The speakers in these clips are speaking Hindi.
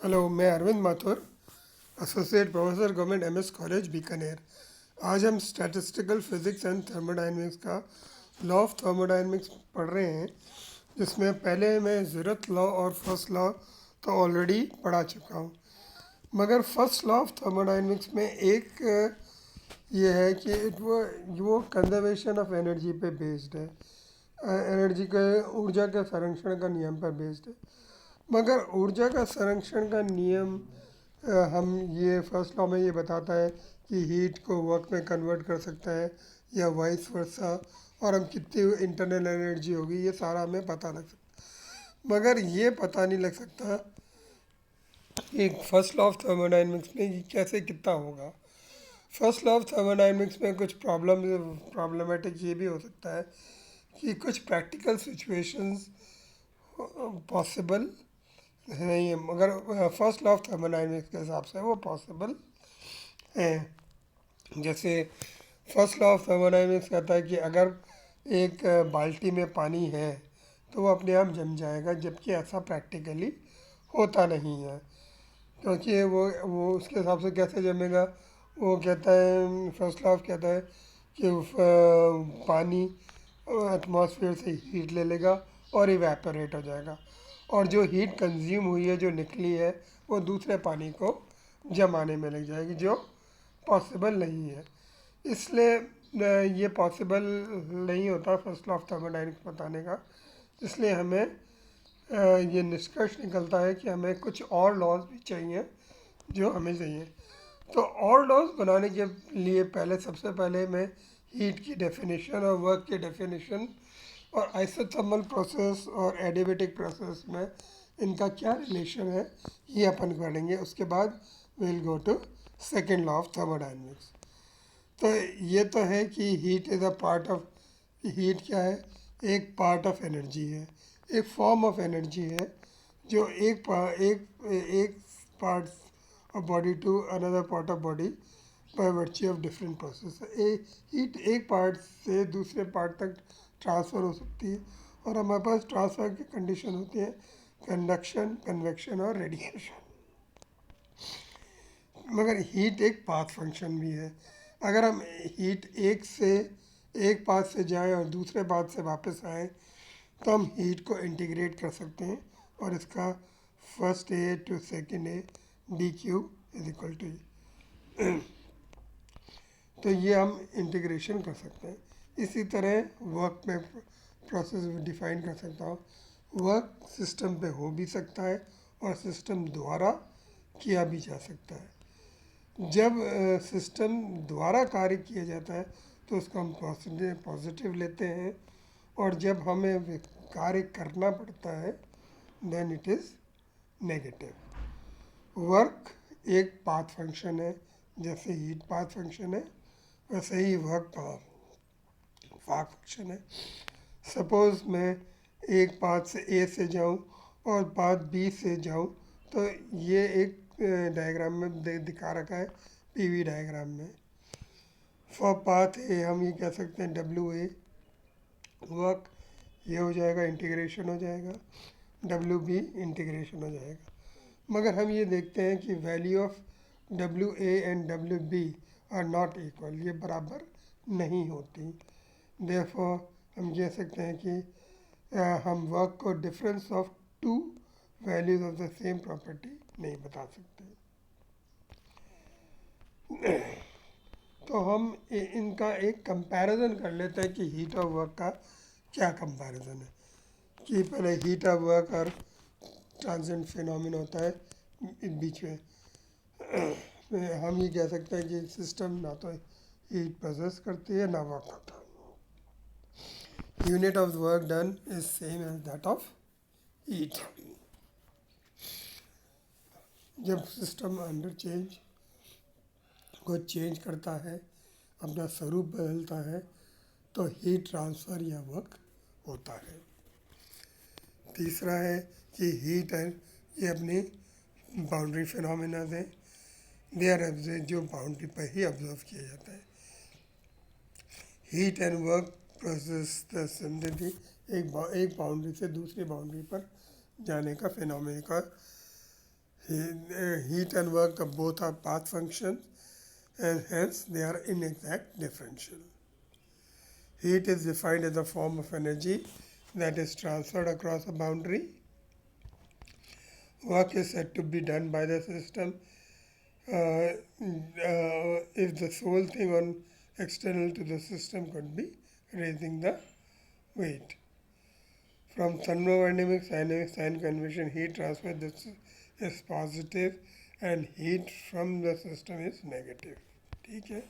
हेलो, मैं Arvind Mathur, associate professor government MS college Bikaner. आज हम स्टैटिस्टिकल फिजिक्स एंड थर्मोडायनेमिक्स का लॉ ऑफ थर्मोडायनेमिक्स पढ़ रहे हैं, जिसमें पहले मैं ज़रूरत लॉ और फर्स्ट लॉ तो ऑलरेडी पढ़ा चुका हूँ। मगर फर्स्ट लॉ ऑफ थर्मोडायनेमिक्स में एक ये है कि वो कंजर्वेशन ऑफ एनर्जी पे बेस्ड है, एनर्जी के ऊर्जा के संरक्षण का नियम पर बेस्ड है। मगर ऊर्जा का संरक्षण का नियम हम ये फर्स्ट लॉ में ये बताता है कि हीट को वर्क में कन्वर्ट कर सकता है या वाइस वर्सा, और हम कितनी इंटरनल एनर्जी होगी ये सारा हमें पता लग सकता। मगर ये पता नहीं लग सकता एक फर्स्ट लॉ ऑफ थर्मोडायनेमिक्स में ये कैसे कितना होगा। फर्स्ट लॉ ऑफ थर्मोडायनेमिक्स में कुछ प्रॉब्लमेटिक ये भी हो सकता है कि कुछ प्रैक्टिकल सिचुएशंस पॉसिबल नहीं है, मगर फर्स्ट लॉ ऑफ थर्मोडायनेमिक्स के हिसाब से वो पॉसिबल है। जैसे फर्स्ट लॉ ऑफ थर्मोडायनेमिक्स कहता है कि अगर एक बाल्टी में पानी है तो वो अपने आप जम जाएगा, जबकि ऐसा प्रैक्टिकली होता नहीं है। क्योंकि वो उसके हिसाब से कैसे जमेगा, वो कहता है फर्स्ट लॉ ऑफ कहता है कि पानी एटमॉस्फेयर से हीट ले लेगा और इवेपोरेट हो जाएगा, और जो हीट कंज्यूम हुई है, जो निकली है, वो दूसरे पानी को जमाने में लग जाएगी, जो पॉसिबल नहीं है। इसलिए ये पॉसिबल नहीं होता फर्स्ट लॉ ऑफ थर्मोडायनेमिक्स बताने का। इसलिए हमें ये निष्कर्ष निकलता है कि हमें कुछ और लॉज भी चाहिए जो हमें चाहिए। तो और लॉज बनाने के लिए पहले सबसे पहले मैं हीट की डेफिनेशन और वर्क की डेफिनेशन और आइसोथर्मल प्रोसेस और एडियाबैटिक प्रोसेस में इनका क्या रिलेशन है ये अपन पढ़ेंगे। उसके बाद will go to second law of thermodynamics. तो ये तो है कि heat is a part of, heat क्या है, एक पार्ट ऑफ एनर्जी है, एक फॉर्म ऑफ एनर्जी है जो एक part of body to another part of body by virtue of different process. Heat एक पार्ट से दूसरे पार्ट तक ट्रांसफ़र हो सकती है, और हमारे पास ट्रांसफ़र की कंडीशन होती है कंडक्शन, कन्वेक्शन और रेडिएशन। मगर हीट एक पाथ फंक्शन भी है। अगर हम हीट एक पाथ से जाएं और दूसरे पाथ से वापस आएँ तो हम हीट को इंटीग्रेट कर सकते हैं, और इसका first A to second A D Q is equal to, तो ये हम इंटीग्रेशन कर सकते हैं। इसी तरह वर्क में प्रोसेस डिफाइन कर सकता हूँ। वर्क सिस्टम पे हो भी सकता है और सिस्टम द्वारा किया भी जा सकता है। जब सिस्टम द्वारा कार्य किया जाता है तो उसको हम पॉजिटिव लेते हैं, और जब हमें कार्य करना पड़ता है then it is negative. Work एक पाथ फंक्शन है, जैसे हीट पाथ फंक्शन है वैसे ही वर्क पाथ फंक्शन है। सपोज़ मैं एक पाथ से ए से जाऊं और पाथ बी से जाऊं, तो ये एक डायग्राम में दिखा रखा है, पीवी डायग्राम में। फॉर पाथ ए हम ये कह सकते हैं डब्ल्यू ए वर्क, ये हो जाएगा, इंटीग्रेशन हो जाएगा, डब्ल्यू बी इंटीग्रेशन हो जाएगा। मगर हम ये देखते हैं कि value of W A and W B are not equal, ये बराबर नहीं होती। देयरफॉर हम कह सकते हैं कि हम वर्क को difference of to values of the same property नहीं बता सकते। तो हम इनका एक कंपैरिजन कर लेते हैं कि हीट ऑफ वर्क का क्या कंपैरिजन है। कि पहले हीट ऑफ वर्क और ट्रांजिएंट फिनोमिना होता है इस बीच में। हम ये कह सकते हैं कि सिस्टम ना तो हीट प्रोसेस करती है ना वर्क होता है। Unit of work done is same as that of heat. जब सिस्टम अंडर चेंज को चेंज करता है, अपना स्वरूप बदलता है, तो हीट ट्रांसफ़र या वर्क होता है। तीसरा है कि हीट एंड ये अपनी बाउंड्री फिनोमिना से दे आर ऑब्जर्व, जो बाउंड्री पर ही ऑब्जर्व किया जाता है। Heat and work process similarity एक बाउंड्री से दूसरी बाउंड्री पर जाने का फिनोमिना का heat and work both are path functions and hence they are inexact differential. Heat is defined as a form of energy that is transferred across a boundary. Work is said to be done by the system if the sole thing on external to the system could be raising the weight. From thermodynamics, sign convention, heat transfer is positive and heat from the system is negative. ठीक है,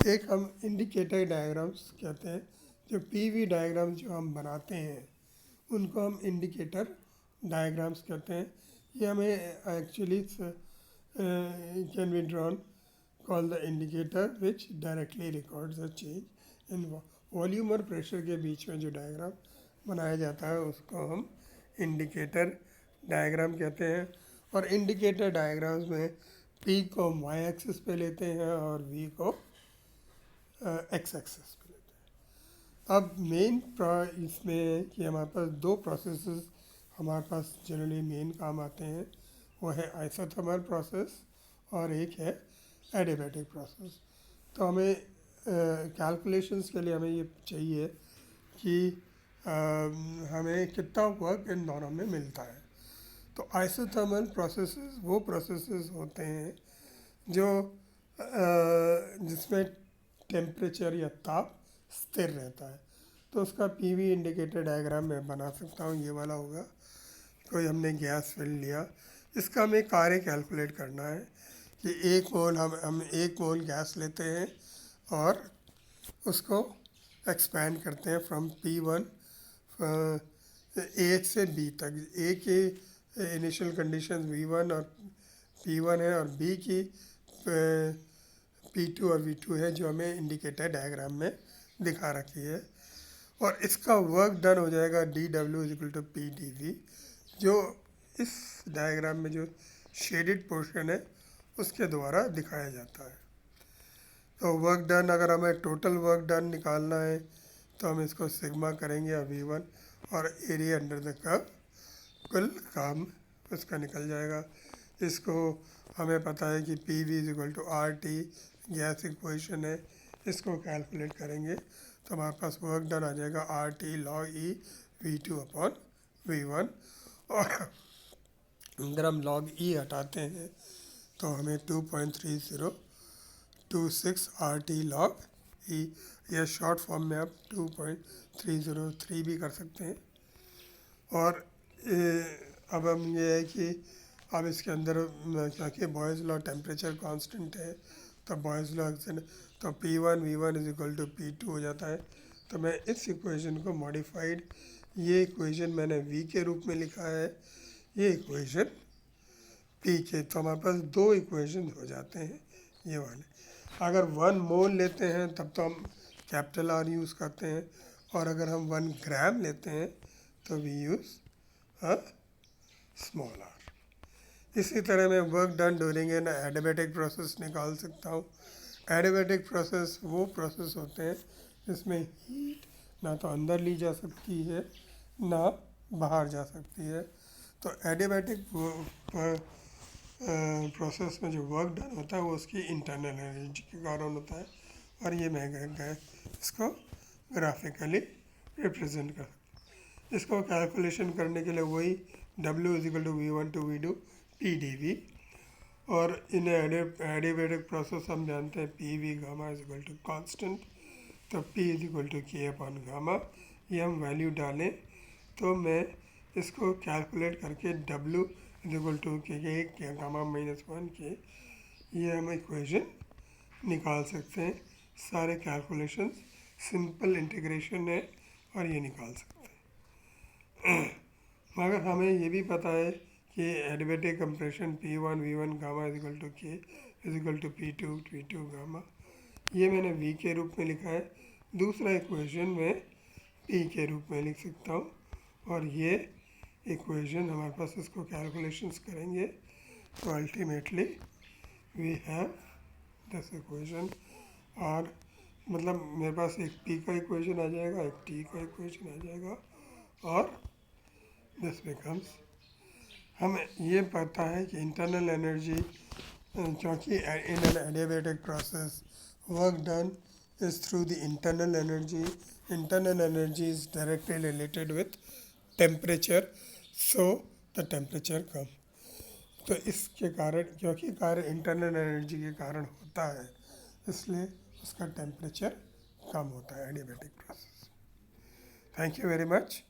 एक हम इंडिकेटर डायग्राम्स कहते हैं, जो पीवी डायग्राम्स जो हम बनाते हैं उनको हम इंडिकेटर डायग्राम्स कहते हैं. ये हमें actually can be drawn call the indicator which directly records the change in volume और प्रेशर के बीच में जो डायग्राम बनाया जाता है उसको हम इंडिकेटर डायग्राम कहते हैं. और इंडिकेटर डायग्राम्स में पी को हम वाई एक्सिस पे लेते हैं और वी को एक्स एक्सिस पे लेते हैं. अब मेन इसमें है कि हमारे पास दो प्रोसेसेस हमारे पास जनरली मेन काम आते हैं. वो है आइसोथर्मल प्रोसेस और एक है एडियाबैटिक प्रोसेस. तो हमें कैलकुलेशंस के लिए हमें ये चाहिए कि हमें कितना वर्क इन दोनों में मिलता है. तो आइसोथर्मल प्रोसेसेस वो प्रोसेसेस होते हैं जो जिसमें टेम्परेचर या ताप स्थिर रहता है. तो उसका पीवी इंडिकेटर डायग्राम मैं बना सकता हूँ. ये वाला होगा, कोई हमने गैस फिल लिया, इसका हमें कार्य कैलकुलेट करना है कि एक मोल हम एक मोल गैस लेते हैं और उसको एक्सपैंड करते हैं फ्रॉम P1 ए से बी तक. ए की इनिशियल कंडीशन V1 और P1 है और बी की P2 और V2 है जो हमें इंडिकेटर डायग्राम में दिखा रखी है. और इसका वर्क डन हो जाएगा dW=P जो इस डायग्राम में जो शेडेड पोर्शन है उसके द्वारा दिखाया जाता है. तो वर्क डन, अगर हमें टोटल वर्क डन निकालना है तो हम इसको सिग्मा करेंगे या V1 और एरिया अंडर द कर्व कुल काम उसका निकल जाएगा. इसको हमें पता है कि PV=RT गैस इक्वेशन है, इसको कैलकुलेट करेंगे तो हमारे पास वर्क डन आ जाएगा RT log E V2/V1. और अगर हम log E हटाते हैं तो हमें 2.3026 RT log E, या शॉर्ट फॉर्म में आप 2.303 भी कर सकते हैं. और अब हम ये है कि अब इसके अंदर क्योंकि बॉयज़ लॉ टेम्परेचर कांस्टेंट है तो बॉयज़ लॉ से तो P1V1=P2 हो जाता है. तो मैं इस इक्वेशन को मॉडिफाइड, ये इक्वेशन मैंने V के रूप में लिखा है, ये इक्वेशन P के. तो हमारे पास दो इक्वेशन हो जाते हैं ये वाले. अगर 1 मोल लेते हैं तब तो हम कैपिटल R यूज़ करते हैं, और अगर हम 1 ग्राम लेते हैं तो वी यूज़ स्मॉल r. इसी तरह मैं work done during an adiabatic process निकाल सकता हूँ. एडियाबैटिक प्रोसेस वो प्रोसेस होते हैं जिसमें हीट ना तो अंदर ली जा सकती है ना बाहर जा सकती है. तो एडियाबैटिक प्रोसेस में जो वर्क डन होता है वो उसकी इंटरनल एनर्जी के कारण होता है. और ये मैं इसको ग्राफिकली रिप्रेजेंट कर. इसको कैलकुलेशन करने के लिए वही W=V1/V2 PdV. और इन एडियाबैटिक प्रोसेस हम जानते हैं PV कांस्टेंट, तो P=K/गामा. ये हम वैल्यू डालें तो मैं इसको कैलकुलेट करके W=K/गामा-1 के ये हम इक्वेशन निकाल सकते हैं. सारे कैलकुलेशंस सिंपल इंटीग्रेशन है और ये निकाल सकते हैं. मगर हमें ये भी पता है कि एडियाबैटिक कंप्रेशन P1V1 गामा=P2V2 गामा. ये मैंने V के रूप में लिखा है. दूसरा इक्वेशन मैं P के रूप में लिख सकता हूँ. और ये इक्वेशन हमारे पास इसको कैलकुलेशंस करेंगे तो ultimately we have this equation. और मतलब मेरे पास एक P का इक्वेशन आ जाएगा, एक T का इक्वेशन आ जाएगा, और दिस बिकम्स हमें ये पता है कि इंटरनल एनर्जी, क्योंकि in an adiabatic process work done is through the internal energy. Internal energy is directly related with temperature, so the temperature कम. तो इसके कारण, क्योंकि कार्य इंटरनल एनर्जी के कारण होता है, इसलिए उसका टेम्परेचर कम होता है adiabatic process. Thank you very much.